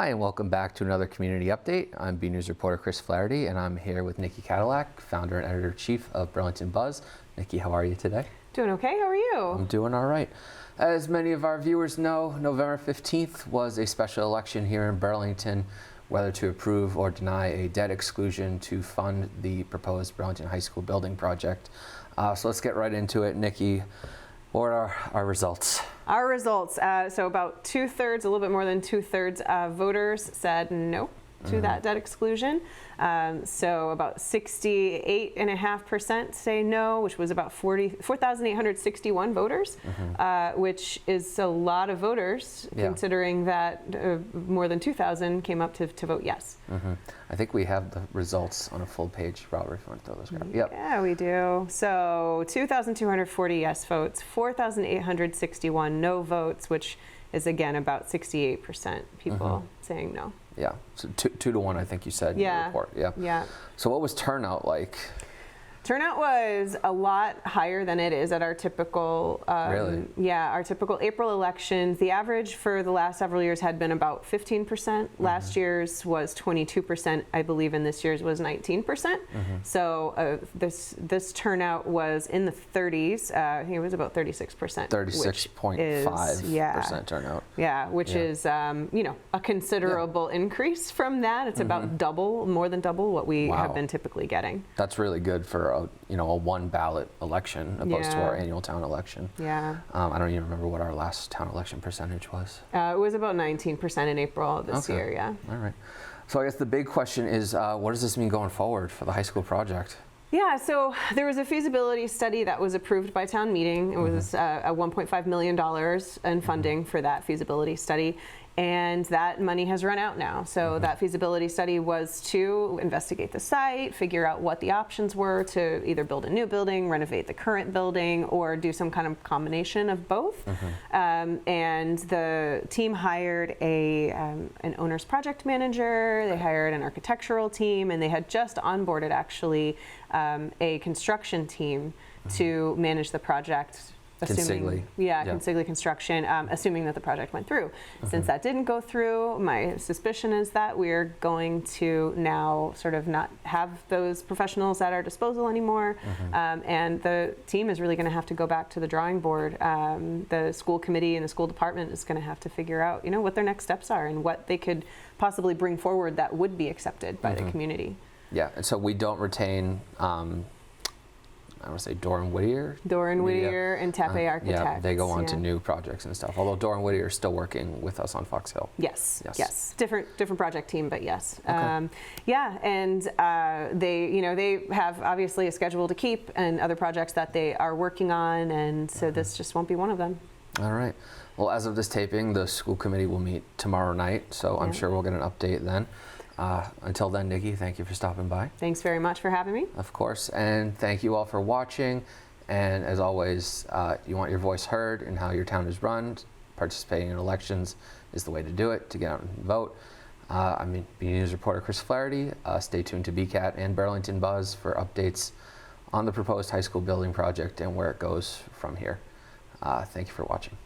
Hi, and welcome back to another community update. I'm BNEWS reporter Chris Flaherty, and I'm here with Nicci Kadilak, founder and editor-in-chief of Burlington Buzz. Nicci, how are you today? Doing okay, how are you? I'm doing all right. As many of our viewers know, November 15th was a special election here in Burlington, whether to approve or deny a debt exclusion to fund the proposed Burlington High School building project. So let's get right into it. Nicci, what are our results? Our results, so about two-thirds, a little bit more than two-thirds of voters said no to that debt exclusion. So about 68.5% say no, which was about 4,861 voters, which is a lot of voters, considering that more than 2,000 came up to vote yes. I think we have the results on a full page. Robert, if you want to throw those graph. Yep. Yeah, we do. So 2,240 yes votes, 4,861 no votes, which is again about 68% people saying no. Yeah, so two to one, I think you said in your report. Yeah. So what was turnout like? Turnout was a lot higher than it is at our typical, Really? Yeah, our typical April elections. The average for the last several years had been about 15%. Last year's was 22%, I believe, and this year's was 19%. So this turnout was in the 30s. I think it was about 36%. 36.5% turnout. Yeah, which is you know, a considerable increase from that. It's about double, more than double what we have been typically getting. That's really good for a one ballot election opposed to our annual town election. Yeah. I don't even remember what our last town election percentage was. It was about 19% in April this year, yeah. All right. So I guess the big question is, what does this mean going forward for the high school project? Yeah, so there was a feasibility study that was approved by town meeting. It was a $1.5 million in funding for that feasibility study. And that money has run out now. So that feasibility study was to investigate the site, figure out what the options were to either build a new building, renovate the current building, or do some kind of combination of both. And the team hired an owner's project manager, they hired an architectural team, and they had just onboarded actually a construction team to manage the project. Consigli Construction, assuming that the project went through. Since that didn't go through, my suspicion is that we're going to now sort of not have those professionals at our disposal anymore, and the team is really going to have to go back to the drawing board. The school committee and the school department is going to have to figure out, what their next steps are and what they could possibly bring forward that would be accepted by the community. Yeah, and so we don't retain I want to say Doran Whittier. Doran Whittier and Tepe Architects. Yeah, they go on to new projects and stuff. Although Doran Whittier is still working with us on Fox Hill. Yes. Different project team, but yes. Okay. Yeah, and they have obviously a schedule to keep and other projects that they are working on, and so this just won't be one of them. All right. Well, as of this taping, the school committee will meet tomorrow night, so I'm sure we'll get an update then. Until then, Nicci, thank you for stopping by. Thanks very much for having me. Of course, and thank you all for watching. And as always, you want your voice heard in how your town is run. Participating in elections is the way to do it, to get out and vote. I'm BNEWS reporter Chris Flaherty. Stay tuned to BCAT and Burlington Buzz for updates on the proposed high school building project and where it goes from here. Thank you for watching.